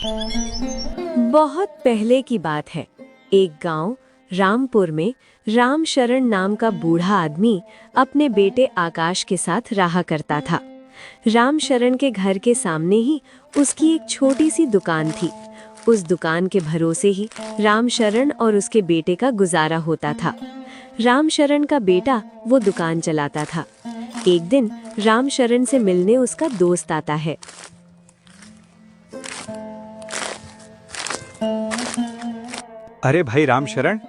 बहुत पहले की बात है। एक गांव रामपुर में रामशरण नाम का बूढ़ा आदमी अपने बेटे आकाश के साथ रहा करता था। रामशरण के घर के सामने ही उसकी एक छोटी सी दुकान थी। उस दुकान के भरोसे ही रामशरण और उसके बेटे का गुजारा होता था। रामशरण का बेटा वो दुकान चलाता था। एक दिन रामशरण से मिलने उसका दोस्त आता है। अरे भाई रामशरण,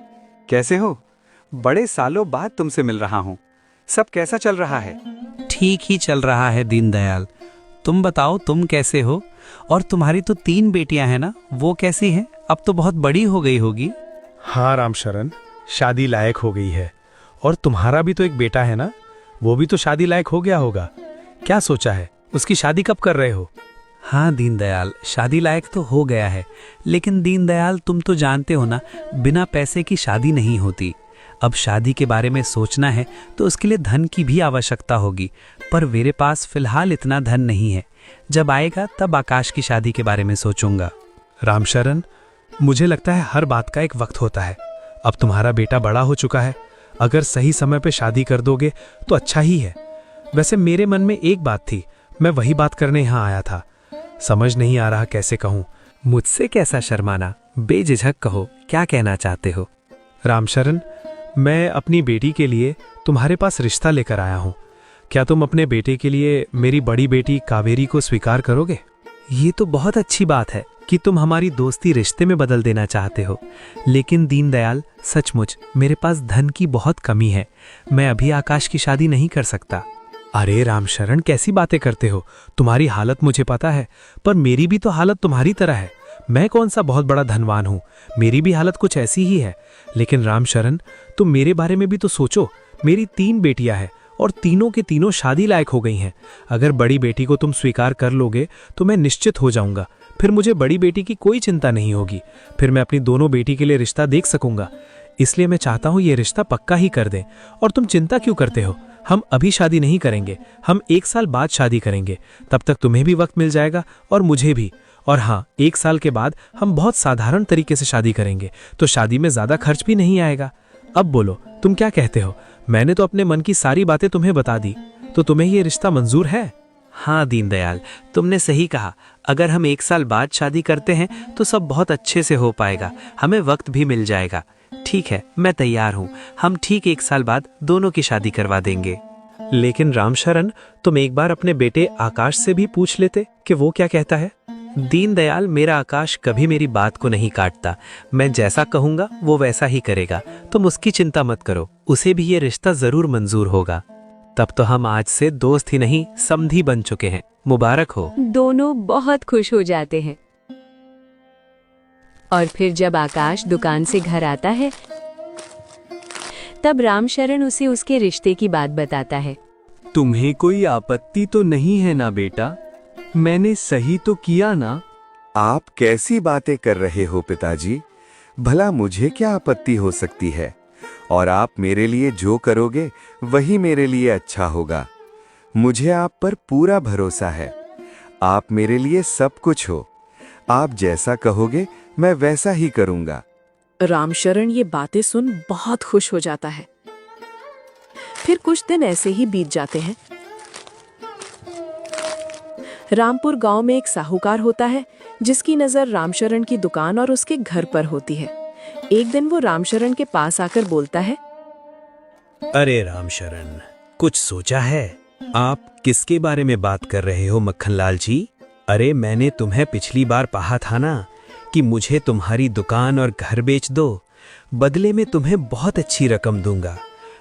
कैसे हो? बड़े सालों बाद तुमसे मिल रहा हूँ। सब कैसा चल रहा है? ठीक ही चल रहा है दीनदयाल। तुम बताओ, तुम कैसे हो? और तुम्हारी तो 3 बेटियां हैं ना, वो कैसी हैं? अब तो बहुत बड़ी हो गई होगी। हाँ रामशरण, शादी लायक हो गई है। और तुम्हारा भी तो एक बेटा है ना, वो भी तो शादी लायक हो गया होगा। क्या सोचा है, उसकी शादी कब कर रहे हो? हाँ दीनदयाल, शादी लायक तो हो गया है, लेकिन दीनदयाल तुम तो जानते हो ना, बिना पैसे की शादी नहीं होती। अब शादी के बारे में सोचना है तो उसके लिए धन की भी आवश्यकता होगी, पर मेरे पास फिलहाल इतना धन नहीं है। जब आएगा तब आकाश की शादी के बारे में सोचूंगा। रामशरण, मुझे लगता है हर बात का एक वक्त होता है। अब तुम्हारा बेटा बड़ा हो चुका है, अगर सही समय पे शादी कर दोगे तो अच्छा ही है। वैसे मेरे मन में एक बात थी, मैं वही बात करने यहाँ आया था। समझ नहीं आ रहा कैसे कहूँ। मुझसे कैसा शर्माना, बेझिझक कहो, क्या कहना चाहते हो? रामशरण, मैं अपनी बेटी के लिए तुम्हारे पास रिश्ता लेकर आया हूँ। क्या तुम अपने बेटे के लिए मेरी बड़ी बेटी कावेरी को स्वीकार करोगे? ये तो बहुत अच्छी बात है कि तुम हमारी दोस्ती रिश्ते में बदल देना चाहते हो, लेकिन दीनदयाल सचमुच मेरे पास धन की बहुत कमी है। मैं अभी आकाश की शादी नहीं कर सकता। अरे रामशरण, कैसी बातें करते हो? तुम्हारी हालत मुझे पता है, पर मेरी भी तो हालत तुम्हारी तरह है। मैं कौन सा बहुत बड़ा धनवान हूँ, मेरी भी हालत कुछ ऐसी ही है। लेकिन रामशरण, तुम मेरे बारे में भी तो सोचो। मेरी 3 बेटियां हैं और तीनों के तीनों शादी लायक हो गई हैं। अगर बड़ी बेटी को तुम स्वीकार कर लोगे तो मैं निश्चित हो जाऊंगा। फिर मुझे बड़ी बेटी की कोई चिंता नहीं होगी। फिर मैं अपनी दोनों बेटी के लिए रिश्ता देख सकूंगा। इसलिए मैं चाहता हूँ ये रिश्ता पक्का ही कर दें। और तुम चिंता क्यों करते हो? हम अभी शादी नहीं करेंगे, हम 1 साल बाद शादी करेंगे। तब तक तुम्हें भी वक्त मिल जाएगा और मुझे भी। और हाँ, 1 साल के बाद हम बहुत साधारण तरीके से शादी करेंगे, तो शादी में ज्यादा खर्च भी नहीं आएगा। अब बोलो, तुम क्या कहते हो? मैंने तो अपने मन की सारी बातें तुम्हें बता दी, तो तुम्हें ये रिश्ता मंजूर है? हाँ दीनदयाल, तुमने सही कहा। अगर हम 1 साल बाद शादी करते हैं तो सब बहुत अच्छे से हो पाएगा, हमें वक्त भी मिल जाएगा। ठीक है, मैं तैयार हूँ। हम ठीक 1 साल बाद दोनों की शादी करवा देंगे। लेकिन रामशरण, तुम एक बार अपने बेटे आकाश से भी पूछ लेते कि वो क्या कहता है। दीनदयाल, मेरा आकाश कभी मेरी बात को नहीं काटता। मैं जैसा कहूंगा वो वैसा ही करेगा। तुम उसकी चिंता मत करो, उसे भी ये रिश्ता जरूर मंजूर होगा। तब तो हम आज से दोस्त ही नहीं, समधी बन चुके हैं। मुबारक हो। दोनों बहुत खुश हो जाते हैं। और फिर जब आकाश दुकान से घर आता है, तब रामशरण उसे उसके रिश्ते की बात बताता है। तुम्हें कोई आपत्ति तो नहीं है ना बेटा? मैंने सही तो किया ना? आप कैसी बातें कर रहे हो पिताजी? भला मुझे क्या आपत्ति हो सकती है? और आप मेरे लिए जो करोगे वही मेरे लिए अच्छा होगा। मुझे आप पर पूरा भरोसा है। आप मेरे लिए सब कुछ हो। आप जैसा कहोगे मैं वैसा ही करूंगा। रामशरण ये बातें सुन बहुत खुश हो जाता है। फिर कुछ दिन ऐसे ही बीत जाते हैं। रामपुर गांव में एक साहूकार होता है जिसकी नजर रामशरण की दुकान और उसके घर पर होती है। एक दिन वो रामशरण के पास आकर बोलता है, अरे रामशरण, कुछ सोचा है? आप किसके बारे में बात कर रहे हो मक्खनलाल जी? अरे मैंने तुम्हें पिछली बार कहा था ना कि मुझे तुम्हारी दुकान और घर बेच दो, बदले में तुम्हें बहुत अच्छी रकम दूंगा।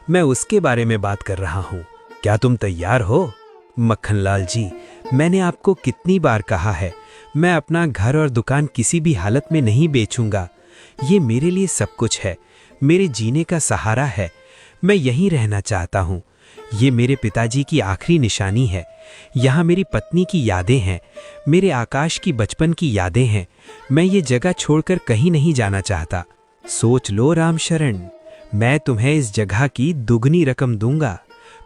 मैं उसके बारे में बात कर रहा हूँ। क्या तुम तैयार हो? मक्खनलाल जी, मैंने आपको कितनी बार कहा है, मैं अपना घर और दुकान किसी भी हालत में नहीं बेचूंगा। ये मेरे लिए सब कुछ है, मेरे जीने का सहारा है। मैं यहीं रहना चाहता हूँ। ये मेरे पिताजी की आखिरी निशानी है। यहाँ मेरी पत्नी की यादें हैं, मेरे आकाश की बचपन की यादें हैं। मैं ये जगह छोड़कर कहीं नहीं जाना चाहता। सोच लो रामशरण, मैं तुम्हें इस जगह की दुगनी रकम दूंगा।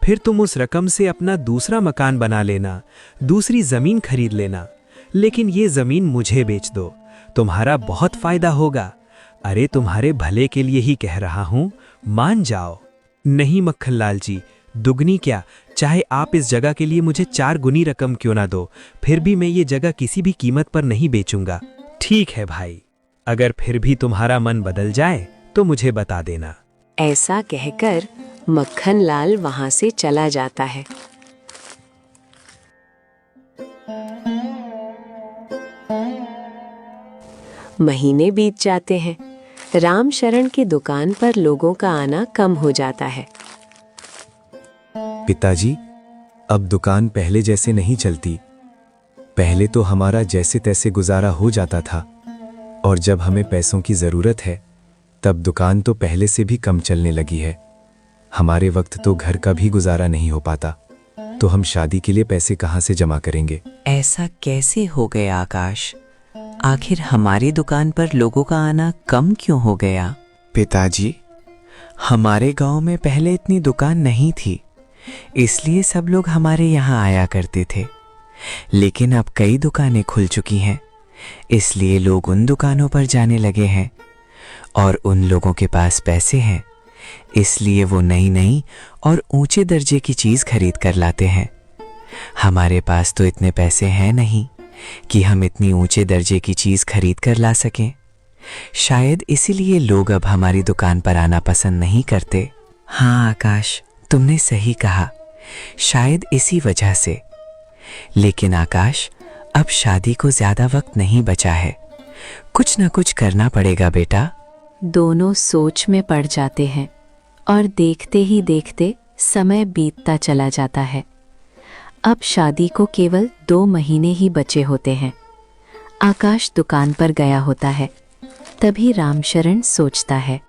फिर तुम उस रकम से अपना दूसरा मकान बना लेना, दूसरी जमीन खरीद लेना। लेकिन ये जमीन मुझे बेच दो, तुम्हारा बहुत फायदा होगा। अरे तुम्हारे भले के लिए ही कह रहा हूं, मान जाओ। नहीं मक्खनलाल जी, दुगनी क्या, चाहे आप इस जगह के लिए मुझे 4 गुनी रकम क्यों ना दो, फिर भी मैं ये जगह किसी भी कीमत पर नहीं बेचूंगा। ठीक है भाई, अगर फिर भी तुम्हारा मन बदल जाए तो मुझे बता देना। ऐसा कहकर मक्खनलाल वहां से चला जाता है। महीने बीत जाते हैं। रामशरण की दुकान पर लोगों का आना कम हो जाता है। पिताजी, अब दुकान पहले जैसे नहीं चलती। पहले तो हमारा जैसे तैसे गुजारा हो जाता था, और जब हमें पैसों की ज़रूरत है तब दुकान तो पहले से भी कम चलने लगी है। हमारे वक्त तो घर का भी गुजारा नहीं हो पाता, तो हम शादी के लिए पैसे कहाँ से जमा करेंगे? ऐसा कैसे हो गया आकाश? आखिर हमारी दुकान पर लोगों का आना कम क्यों हो गया? पिताजी, हमारे गांव में पहले इतनी दुकान नहीं थी, इसलिए सब लोग हमारे यहाँ आया करते थे। लेकिन अब कई दुकानें खुल चुकी हैं, इसलिए लोग उन दुकानों पर जाने लगे हैं, और उन लोगों के पास पैसे हैं, इसलिए वो नई नई और ऊंचे दर्जे की चीज़ खरीद कर लाते हैं। हमारे पास तो इतने पैसे हैं नहीं कि हम इतनी ऊंचे दर्जे की चीज़ खरीद कर ला सकें। शायद इसीलिए लोग अब हमारी दुकान पर आना पसंद नहीं करते। हाँ आकाश, तुमने सही कहा, शायद इसी वजह से। लेकिन आकाश, अब शादी को ज़्यादा वक्त नहीं बचा है, कुछ न कुछ करना पड़ेगा बेटा। दोनों सोच में पड़ जाते हैं और देखते ही देखते समय बीतता चला जाता है। अब शादी को केवल 2 महीने ही बचे होते हैं। आकाश दुकान पर गया होता है। तभी रामशरण सोचता है,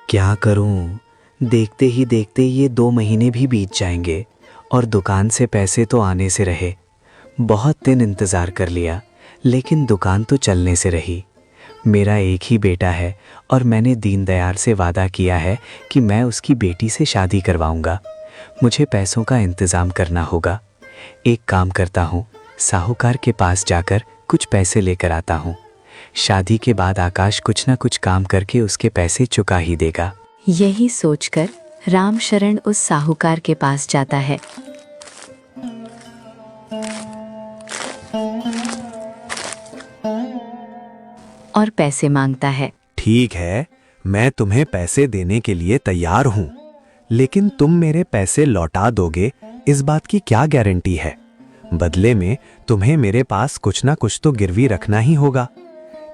क्या करूं? देखते ही देखते ये 2 महीने भी बीत जाएंगे और दुकान से पैसे तो आने से रहे। बहुत दिन इंतज़ार कर लिया, लेकिन दुकान तो चलने से रही। मेरा एक ही बेटा है और मैंने दीनदयाल से वादा किया है कि मैं उसकी बेटी से शादी करवाऊंगा। मुझे पैसों का इंतज़ाम करना होगा। एक काम करता हूँ, साहूकार के पास जाकर कुछ पैसे लेकर आता हूँ। शादी के बाद आकाश कुछ न कुछ काम करके उसके पैसे चुका ही देगा। यही सोचकर रामशरण उस साहूकार के पास जाता है। और पैसे मांगता है। ठीक है, मैं तुम्हें पैसे देने के लिए तैयार हूं, लेकिन तुम मेरे पैसे लौटा दोगे, इस बात की क्या गारंटी है? बदले में तुम्हें मेरे पास कुछ ना कुछ तो गिरवी रखना ही होगा।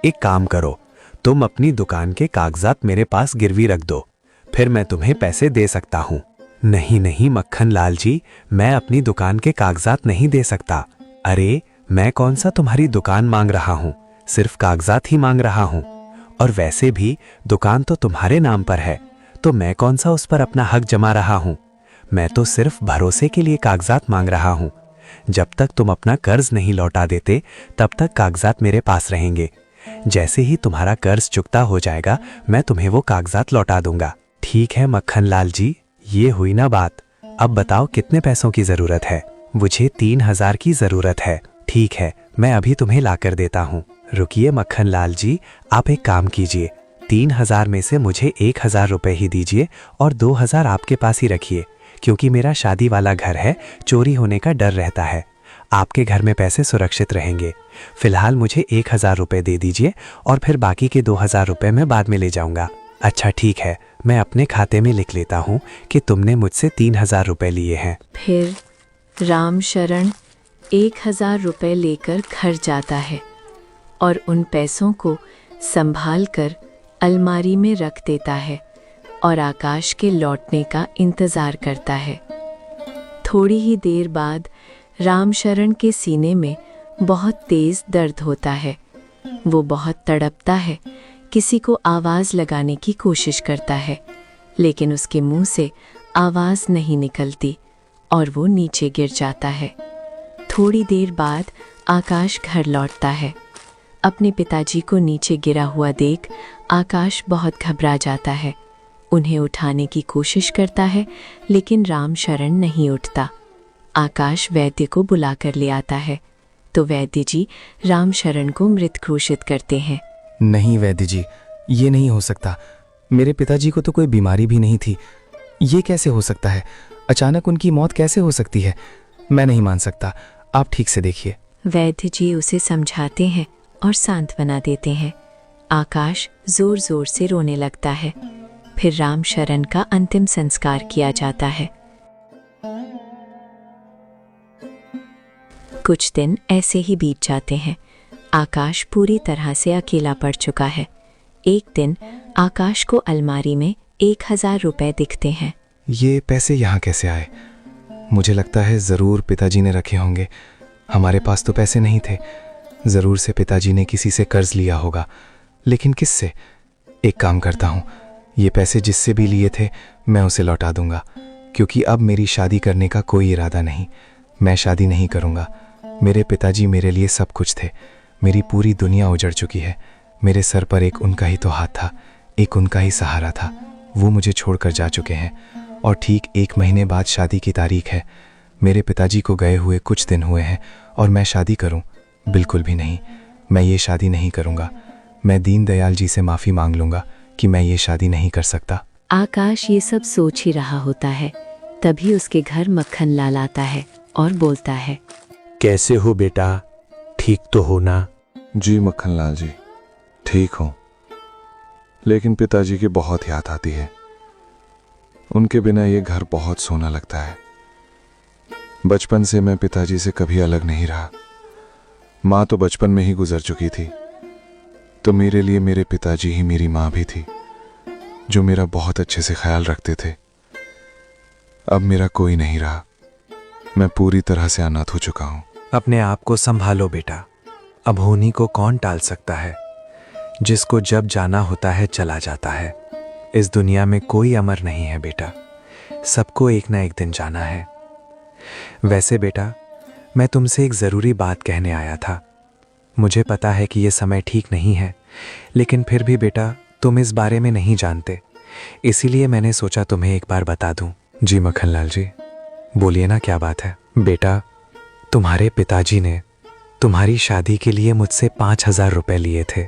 एक काम करो, तुम अपनी दुकान के कागजात मेरे पास गिरवी रख दो, फिर मैं तुम्हें पैसे दे सकता हूँ। नहीं नहीं मक्खनलाल जी, मैं अपनी दुकान के कागजात नहीं दे सकता। अरे मैं कौन सा तुम्हारी दुकान मांग रहा हूँ, सिर्फ कागजात ही मांग रहा हूँ। और वैसे भी दुकान तो तुम्हारे नाम पर है, तो मैं कौन सा उस पर अपना हक जमा रहा हूँ। मैं तो सिर्फ भरोसे के लिए कागजात मांग रहा हूँ। जब तक तुम अपना कर्ज नहीं लौटा देते, तब तक कागजात मेरे पास रहेंगे। जैसे ही तुम्हारा कर्ज चुकता हो जाएगा, मैं तुम्हें वो कागजात लौटा दूंगा। ठीक है मक्खनलाल जी, ये हुई ना बात। अब बताओ कितने पैसों की जरूरत है? मुझे 3000 की जरूरत है। ठीक है, मैं अभी तुम्हें ला कर देता हूँ। रुकिए मक्खनलाल जी, आप एक काम कीजिए, 3000 में से मुझे 1000 रुपये ही दीजिए और 2000 आपके पास ही रखिए, क्योंकि मेरा शादी वाला घर है, चोरी होने का डर रहता है। आपके घर में पैसे सुरक्षित रहेंगे। फिलहाल मुझे 1000 रुपये दे दीजिए और फिर बाकी के 2000 रुपये मैं बाद में ले जाऊंगा। अच्छा ठीक है, मैं अपने खाते में लिख लेता हूँ कि तुमने मुझसे 3000 रुपये लिए हैं। फिर रामशरण 1000 रुपये लेकर घर जाता है और उन पैसों को संभाल कर अलमारी में रख देता है और आकाश के लौटने का इंतज़ार करता है। थोड़ी ही देर बाद रामशरण के सीने में बहुत तेज़ दर्द होता है। वो बहुत तड़पता है, किसी को आवाज़ लगाने की कोशिश करता है, लेकिन उसके मुंह से आवाज़ नहीं निकलती और वो नीचे गिर जाता है। थोड़ी देर बाद आकाश घर लौटता है। अपने पिताजी को नीचे गिरा हुआ देख आकाश बहुत घबरा जाता है। उन्हें उठाने की कोशिश करता है, लेकिन रामशरण नहीं उठता। आकाश वैद्य को बुलाकर ले आता है। तो वैद्य जी रामशरण को मृत घोषित करते हैं। नहीं वैद्य जी, ये नहीं हो सकता। मेरे पिताजी को तो कोई बीमारी भी नहीं थी। ये कैसे हो सकता है? अचानक उनकी मौत कैसे हो सकती है? मैं नहीं मान सकता। आप ठीक से देखिए। वैद्य जी उसे समझाते हैं और सांत्वना देते हैं। आकाश जोर जोर से रोने लगता है। फिर रामशरण का अंतिम संस्कार किया जाता है। कुछ दिन ऐसे ही बीत जाते हैं। आकाश पूरी तरह से अकेला पड़ चुका है। एक दिन आकाश को अलमारी में 1000 रुपए दिखते हैं। ये पैसे यहाँ कैसे आए? मुझे लगता है ज़रूर पिताजी ने रखे होंगे। हमारे पास तो पैसे नहीं थे। ज़रूर से पिताजी ने किसी से कर्ज लिया होगा। लेकिन किससे? एक काम करता हूँ, ये पैसे जिससे भी लिए थे मैं उसे लौटा दूंगा, क्योंकि अब मेरी शादी करने का कोई इरादा नहीं। मैं शादी नहीं करूँगा। मेरे पिताजी मेरे लिए सब कुछ थे। मेरी पूरी दुनिया उजड़ चुकी है। मेरे सर पर एक उनका ही तो हाथ था, एक उनका ही सहारा था। वो मुझे छोड़कर जा चुके हैं और ठीक 1 महीने बाद शादी की तारीख है। मेरे पिताजी को गए हुए कुछ दिन हुए हैं और मैं शादी करूं? बिल्कुल भी नहीं। मैं ये शादी नहीं करूंगा। मैं दीनदयाल जी से माफ़ी मांग लूंगा कि मैं ये शादी नहीं कर सकता। आकाश ये सब सोच ही रहा होता है। तभी उसके घर मक्खन लाल आता है और बोलता है, कैसे हो बेटा, ठीक तो हो ना? जी मक्खनलाल जी, ठीक हूँ, लेकिन पिताजी की बहुत याद आती है। उनके बिना ये घर बहुत सोना लगता है। बचपन से मैं पिताजी से कभी अलग नहीं रहा। माँ तो बचपन में ही गुजर चुकी थी, तो मेरे लिए मेरे पिताजी ही मेरी माँ भी थी, जो मेरा बहुत अच्छे से ख्याल रखते थे। अब मेरा कोई नहीं रहा। मैं पूरी तरह से अनाथ हो चुका हूँ। अपने आप को संभालो बेटा। अब होनी को कौन टाल सकता है? जिसको जब जाना होता है चला जाता है। इस दुनिया में कोई अमर नहीं है बेटा। सबको एक ना एक दिन जाना है। वैसे बेटा, मैं तुमसे एक ज़रूरी बात कहने आया था। मुझे पता है कि ये समय ठीक नहीं है, लेकिन फिर भी बेटा तुम इस बारे में नहीं जानते, इसीलिए मैंने सोचा तुम्हें एक बार बता दूं। जी मक्खनलाल जी, बोलिए ना, क्या बात है? बेटा, तुम्हारे पिताजी ने तुम्हारी शादी के लिए मुझसे 5000 रुपए लिए थे।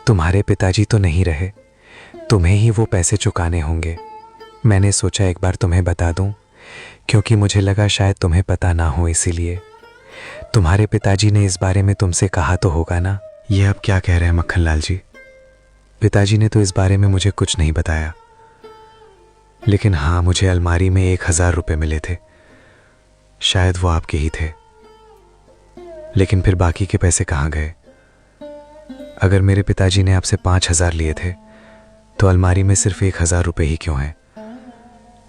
तुम्हारे पिताजी तो नहीं रहे, तुम्हें ही वो पैसे चुकाने होंगे। मैंने सोचा एक बार तुम्हें बता दूं, क्योंकि मुझे लगा शायद तुम्हें पता ना हो, इसीलिए। तुम्हारे पिताजी ने इस बारे में तुमसे कहा तो होगा ना? ये अब क्या कह रहे हैं मक्खनलाल जी? पिताजी ने तो इस बारे में मुझे कुछ नहीं बताया, लेकिन हाँ, मुझे अलमारी में 1000 रुपए मिले थे। शायद वो आपके ही थे। लेकिन फिर बाकी के पैसे कहाँ गए? अगर मेरे पिताजी ने आपसे 5000 लिए थे, तो अलमारी में सिर्फ 1000 रुपए ही क्यों हैं?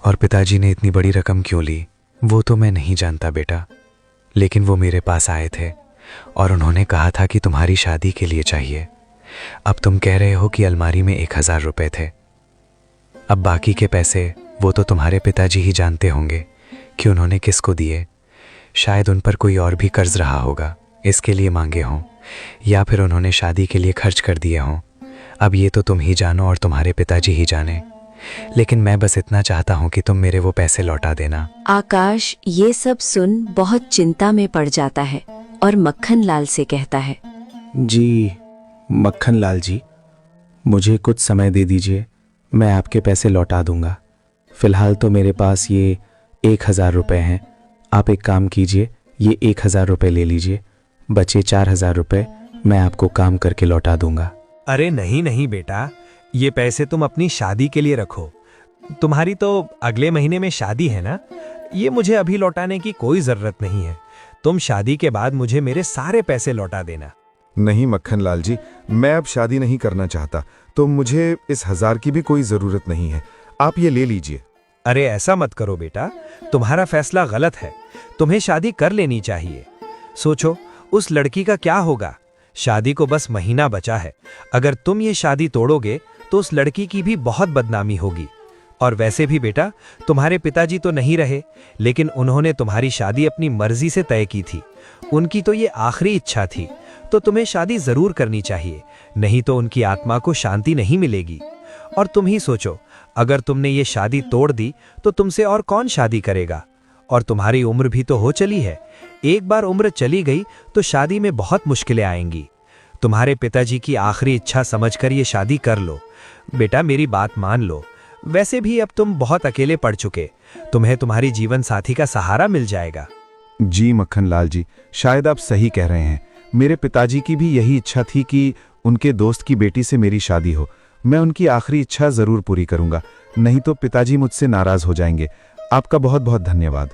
और पिताजी ने इतनी बड़ी रकम क्यों ली, वो तो मैं नहीं जानता बेटा। लेकिन वो मेरे पास आए थे और उन्होंने कहा था कि तुम्हारी शादी के लिए चाहिए। अब तुम कह रहे हो कि अलमारी में 1000 रुपए थे। अब बाकी के पैसे वो तो तुम्हारे पिताजी ही जानते होंगे कि उन्होंने किसको दिए। शायद उन पर कोई और भी कर्ज रहा होगा, इसके लिए मांगे हों, या फिर उन्होंने शादी के लिए खर्च कर दिए हों। अब ये तो तुम ही जानो और तुम्हारे पिताजी ही जाने, लेकिन मैं बस इतना चाहता हूँ कि तुम मेरे वो पैसे लौटा देना। आकाश ये सब सुन बहुत चिंता में पड़ जाता है और मक्खनलाल से कहता है, जी मक्खनलाल जी, मुझे कुछ समय दे दीजिए, मैं आपके पैसे लौटा दूंगा। फिलहाल तो मेरे पास ये 1000 रुपये हैं। आप एक काम कीजिए, ये 1000 रुपये ले लीजिए, बचे 4000 रुपये मैं आपको काम करके लौटा दूंगा। अरे नहीं नहीं बेटा, ये पैसे तुम अपनी शादी के लिए रखो। तुम्हारी तो अगले महीने में शादी है ना, ये मुझे अभी लौटाने की कोई जरूरत नहीं है। तुम शादी के बाद मुझे मेरे सारे पैसे लौटा देना। नहीं मक्खनलाल जी, मैं अब शादी नहीं करना चाहता, तो मुझे इस 1000 की भी कोई जरूरत नहीं है। आप ये ले लीजिए। अरे ऐसा मत करो बेटा, तुम्हारा फैसला गलत है। तुम्हें शादी कर लेनी चाहिए। सोचो उस लड़की का क्या होगा। शादी को बस महीना बचा है। अगर तुम ये शादी तोड़ोगे तो उस लड़की की भी बहुत बदनामी होगी। और वैसे भी बेटा, तुम्हारे पिताजी तो नहीं रहे, लेकिन उन्होंने तुम्हारी शादी अपनी मर्जी से तय की थी। उनकी तो ये आखिरी इच्छा थी, तो तुम्हें शादी जरूर करनी चाहिए, नहीं तो उनकी आत्मा को शांति नहीं मिलेगी। और तुम ही सोचो, अगर तुमने ये शादी तोड़ दी तो तुमसे और कौन शादी करेगा? और तुम्हारी उम्र भी तो हो चली है। एक बार उम्र चली गई तो शादी में बहुत मुश्किलें आएंगी। तुम्हारे पिताजी की आखिरी इच्छा समझकर ये शादी कर लो। बेटा मेरी बात मान लो। वैसे भी अब तुम बहुत अकेले पड़ चुके, तुम्हें तुम्हारी जीवन साथी का सहारा मिल जाएगा। जी मक्खनलाल जी, शायद आप सही कह रहे हैं। मेरे पिताजी की भी यही इच्छा थी कि उनके दोस्त की बेटी से मेरी शादी हो। मैं उनकी आखिरी इच्छा जरूर पूरी करूंगा, नहीं तो पिताजी मुझसे नाराज हो जाएंगे। आपका बहुत बहुत धन्यवाद।